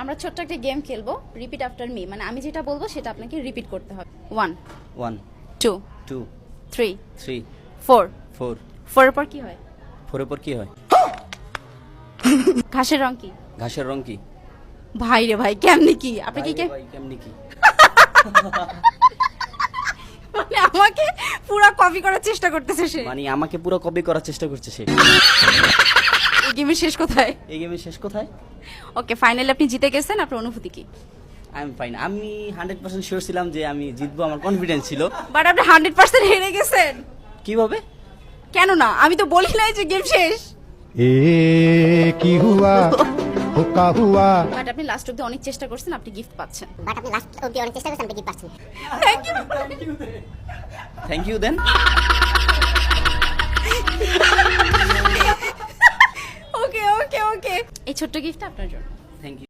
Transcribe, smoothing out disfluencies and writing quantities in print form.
আমরা ছোট্ট একটা গেম খেলবো, রিপিট আফটার মি, মানে আমি যেটা বলবো সেটা আপনাকে রিপিট করতে হবে। 1 1 2 2 3 3 4 4 4 এর পর কি হয়? 4 এর পর কি হয়? ঘাসের রং কি? ঘাসের রং কি? ভাই রে ভাই, কেমনি কি আপনি কি ভাই কেমনি কি? মানে আমাকে পুরো কপি করার চেষ্টা করতেছে সে। মানে আমাকে পুরো কপি করার চেষ্টা করছে সে। এই গেমের শেষ কোথায়? এই গেমের শেষ কোথায়? ওকে, ফাইনালি আপনি জিতে গেছেন, আপনার অনুভূতি কি? I am fine. আমি 100% শিওর ছিলাম যে আমি জিতবো, আমার কনফিডেন্স ছিল। বাট আপনি 100% হেরে গেছেন। কিভাবে? কেন না, আমি তো বলি নাই যে গেম শেষ। ए की हुआ हुक्का हुआ বাট আপনি লাস্ট অবধি অনেক চেষ্টা করছেন, আপনি গিফট পাচ্ছেন। থ্যাংক ইউ দেন। ওকে ওকে ওকে, এই ছোট্ট গিফটটা আপনার জন্য। Thank you.